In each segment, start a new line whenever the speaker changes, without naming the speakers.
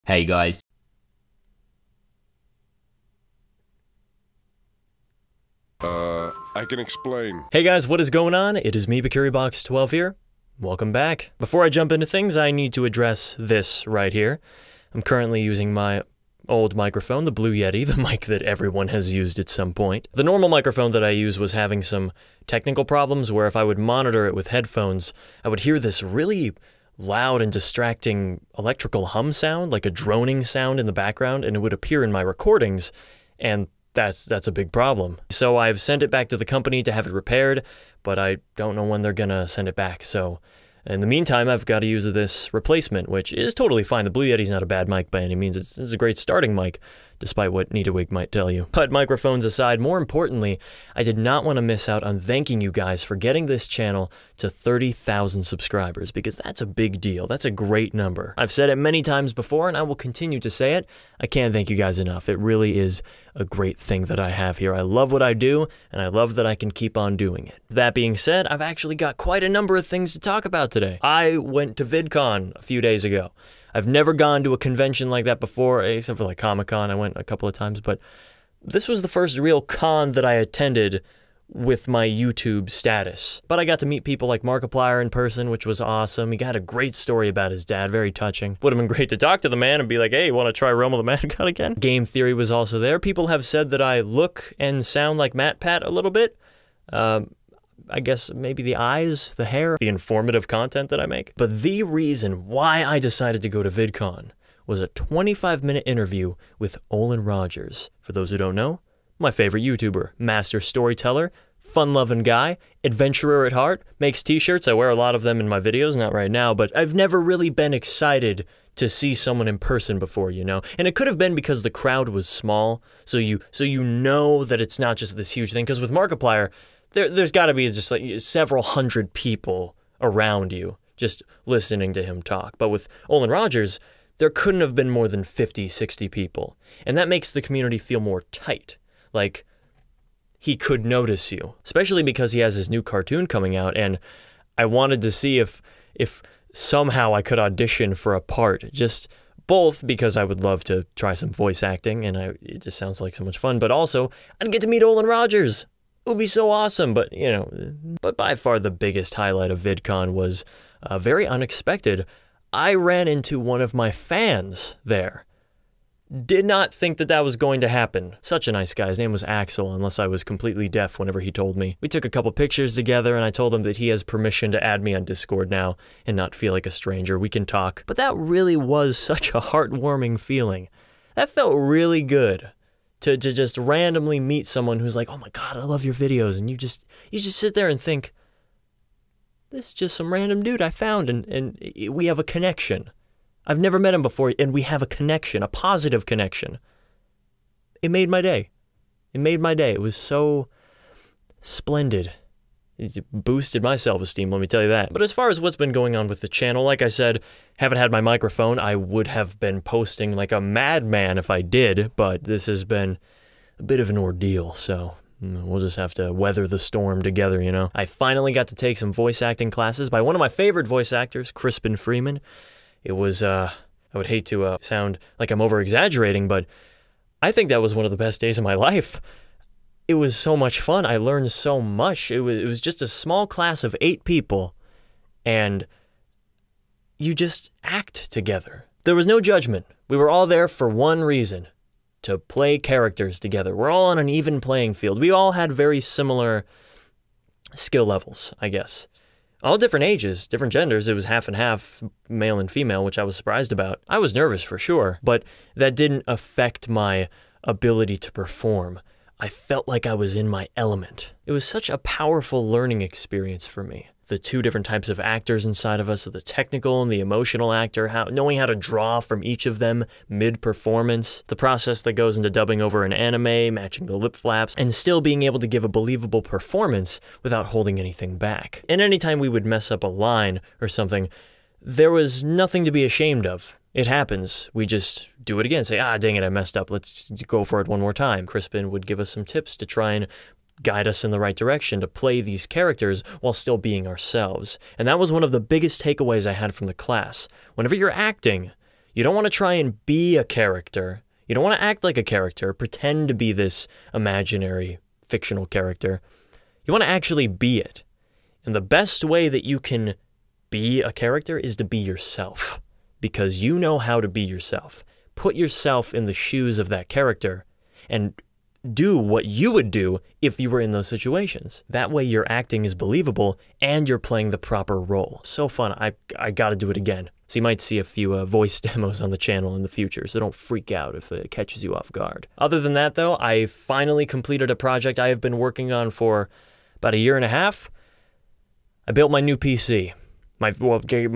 Hey guys.
I can explain.
Hey guys, what is going on? It is me, BikuriBox12 here. Welcome back. Before I jump into things, I need to address this right here. I'm currently using my old microphone, the Blue Yeti, the mic that everyone has used at some point. The normal microphone that I used was having some technical problems where if I would monitor it with headphones, I would hear this really loud and distracting electrical hum sound, like a droning sound in the background, and it would appear in my recordings, and that's a big problem. So I've sent it back to the company to have it repaired, but I don't know when they're gonna send it back. So in the meantime, I've got to use this replacement, which is totally fine. The Blue Yeti's not a bad mic by any means. It's a great starting mic, despite what Nitawig might tell you. But microphones aside, more importantly, I did not want to miss out on thanking you guys for getting this channel to 30,000 subscribers, because that's a big deal. That's a great number. I've said it many times before, and I will continue to say it. I can't thank you guys enough. It really is a great thing that I have here. I love what I do, and I love that I can keep on doing it. That being said, I've actually got quite a number of things to talk about today. I went to VidCon a few days ago. I've never gone to a convention like that before, except for like Comic-Con. I went a couple of times, but this was the first real con that I attended with my YouTube status. But I got to meet people like Markiplier in person, which was awesome. He got a great story about his dad, very touching. Would have been great to talk to the man and be like, hey, want to try Realm of the Mad God again? Game Theory was also there. People have said that I look and sound like MatPat a little bit. I guess maybe the eyes, the hair, the informative content that I make. But the reason why I decided to go to VidCon was a 25-minute interview with Olin Rogers. For those who don't know, my favorite YouTuber, master storyteller, fun-loving guy, adventurer at heart, makes t-shirts. I wear a lot of them in my videos, not right now, but I've never really been excited to see someone in person before, you know? And it could have been because the crowd was small, so you know that it's not just this huge thing. Because with Markiplier, there's got to be just like several hundred people around you just listening to him talk. But with Olin Rogers, there couldn't have been more than 50, 60 people. And that makes the community feel more tight. Like, he could notice you. Especially because he has his new cartoon coming out, and I wanted to see if somehow I could audition for a part. Just both because I would love to try some voice acting, and it just sounds like so much fun, but also, I'd get to meet Olin Rogers. It would be so awesome, but, you know, but by far the biggest highlight of VidCon was very unexpected. I ran into one of my fans there. Did not think that that was going to happen. Such a nice guy. His name was Axel, unless I was completely deaf whenever he told me. We took a couple pictures together, and I told him that he has permission to add me on Discord now and not feel like a stranger. We can talk. But that really was such a heartwarming feeling. That felt really good. To just randomly meet someone who's like, oh my god, I love your videos, and you just sit there and think, this is just some random dude I found, and we have a connection. I've never met him before, and we have a connection, a positive connection. It made my day. It made my day. It was so splendid. It boosted my self-esteem, let me tell you that. But as far as what's been going on with the channel, like I said, haven't had my microphone. I would have been posting like a madman if I did, but this has been a bit of an ordeal, so we'll just have to weather the storm together, you know? I finally got to take some voice acting classes by one of my favorite voice actors, Crispin Freeman. It was, I would hate to sound like I'm over-exaggerating, but I think that was one of the best days of my life. It was so much fun. I learned so much. It was just a small class of 8 people, and you just act together. There was no judgment. We were all there for one reason, to play characters together. We're all on an even playing field. We all had very similar skill levels, I guess. All different ages, different genders. It was half and half, male and female, which I was surprised about. I was nervous for sure, but that didn't affect my ability to perform. I felt like I was in my element. It was such a powerful learning experience for me. The 2 different types of actors inside of us, so the technical and the emotional actor, knowing how to draw from each of them mid-performance, the process that goes into dubbing over an anime, matching the lip flaps, and still being able to give a believable performance without holding anything back. And anytime we would mess up a line or something, there was nothing to be ashamed of. It happens. We just do it again. Say, ah, dang it, I messed up. Let's go for it one more time. Crispin would give us some tips to try and guide us in the right direction to play these characters while still being ourselves. And that was one of the biggest takeaways I had from the class. Whenever you're acting, You don't want to try and be a character. You don't want to act like a character, pretend to be this imaginary, fictional character. You want to actually be it. And the best way that you can be a character is to be yourself, because you know how to be yourself. Put yourself in the shoes of that character and do what you would do if you were in those situations. That way your acting is believable and you're playing the proper role. So fun. I gotta do it again. So you might see a few voice demos on the channel in the future, so don't freak out if it catches you off guard. Other than that though, I finally completed a project I have been working on for about 1.5 years. I built my new PC. My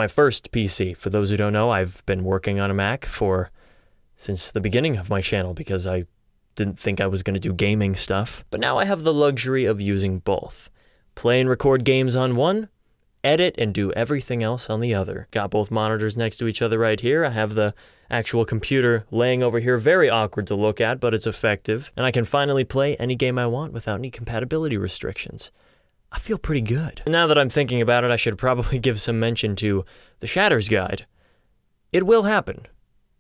first PC. For those who don't know, I've been working on a Mac since the beginning of my channel because I didn't think I was going to do gaming stuff. But now I have the luxury of using both. Play and record games on one, edit and do everything else on the other. Got both monitors next to each other right here. I have the actual computer laying over here, very awkward to look at, but it's effective. And I can finally play any game I want without any compatibility restrictions. I feel pretty good. Now that I'm thinking about it, I should probably give some mention to the Shatters Guide. It will happen.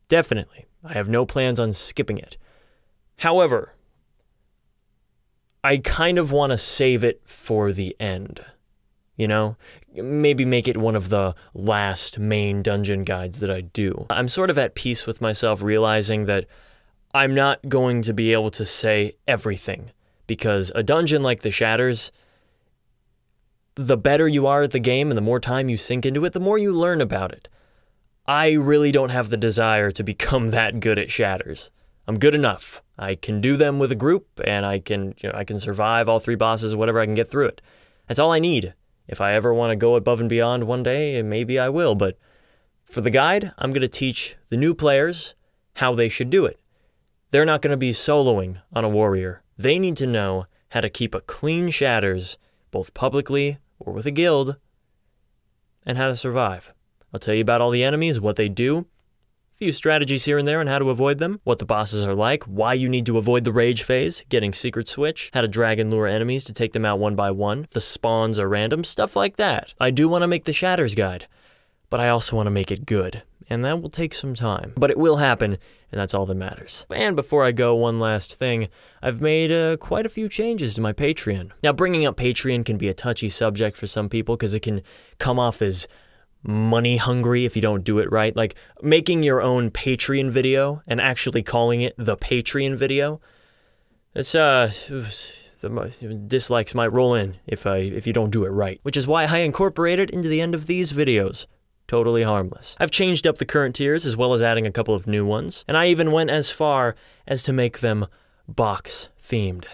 Definitely. I have no plans on skipping it. However, I kind of want to save it for the end. You know? Maybe make it one of the last main dungeon guides that I do. I'm sort of at peace with myself realizing that I'm not going to be able to say everything. Because a dungeon like the Shatters, the better you are at the game and the more time you sink into it, the more you learn about it. I really don't have the desire to become that good at Shatters. I'm good enough. I can do them with a group, and I can survive all 3 bosses or whatever. I can get through it. That's all I need. If I ever want to go above and beyond one day, maybe I will. But for the guide, I'm going to teach the new players how they should do it. They're not going to be soloing on a warrior. They need to know how to keep a clean Shatters, both publicly or with a guild, and how to survive. I'll tell you about all the enemies, what they do, a few strategies here and there on how to avoid them, what the bosses are like, why you need to avoid the rage phase, getting secret switch, how to drag and lure enemies to take them out one by one, the spawns are random, stuff like that. I do want to make the Shatters Guide, but I also want to make it good, and that will take some time. But it will happen, and that's all that matters. And before I go, one last thing. I've made quite a few changes to my Patreon. Now, bringing up Patreon can be a touchy subject for some people because it can come off as money hungry if you don't do it right. Like making your own Patreon video and actually calling it the Patreon video. It's the dislikes might roll in if you don't do it right, which is why I incorporate it into the end of these videos. Totally harmless. I've changed up the current tiers as well as adding a couple of new ones, and I even went as far as to make them box themed.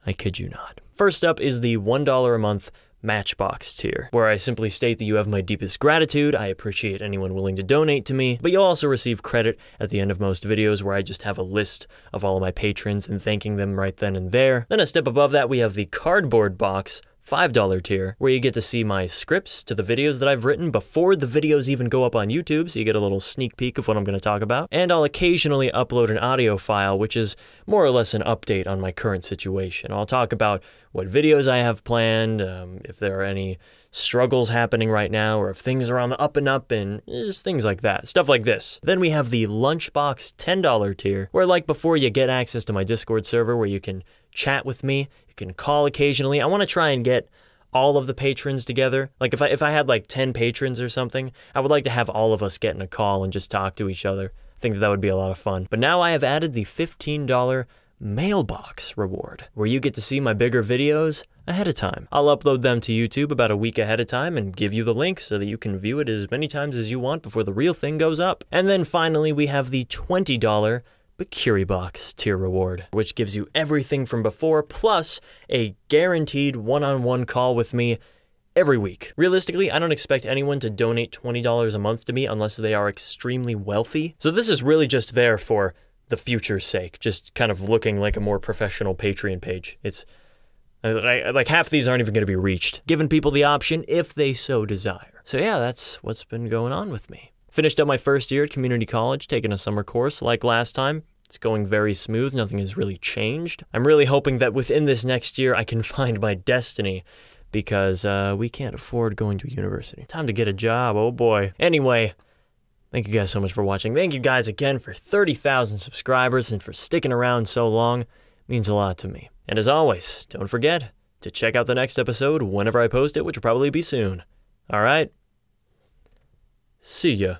I kid you not. First up is the $1 a month Matchbox tier, where I simply state that you have my deepest gratitude. I appreciate anyone willing to donate to me, but you'll also receive credit at the end of most videos where I just have a list of all of my patrons and thanking them right then and there. Then a step above that, we have the Cardboard Box $5 tier, where you get to see my scripts to the videos that I've written before the videos even go up on YouTube, so you get a little sneak peek of what I'm going to talk about. And I'll occasionally upload an audio file, which is more or less an update on my current situation. I'll talk about what videos I have planned, if there are any struggles happening right now, or if things are on the up and up, and just things like that. Stuff like this. Then we have the Lunchbox $10 tier, where like before you get access to my Discord server where you can chat with me, you can call occasionally. I want to try and get all of the patrons together. Like if I had like 10 patrons or something, I would like to have all of us get in a call and just talk to each other. I think that would be a lot of fun. But now I have added the $15 Mailbox reward, where you get to see my bigger videos ahead of time. I'll upload them to YouTube about a week ahead of time and give you the link so that you can view it as many times as you want before the real thing goes up. And then finally, we have the $20 Bikiri tier reward, which gives you everything from before, plus a guaranteed one-on-one call with me every week. Realistically, I don't expect anyone to donate $20 a month to me unless they are extremely wealthy. So this is really just there for the future's sake, just kind of looking like a more professional Patreon page. It's like half these aren't even going to be reached, giving people the option if they so desire. So yeah, that's what's been going on with me. Finished up my first year at community college, taking a summer course like last time. It's going very smooth, nothing has really changed. I'm really hoping that within this next year I can find my destiny, because we can't afford going to university. Time to get a job, oh boy. Anyway, Thank you guys so much for watching. Thank you guys again for 30,000 subscribers and for sticking around so long. It means a lot to me. And as always, don't forget to check out the next episode whenever I post it, which will probably be soon. All right? See ya.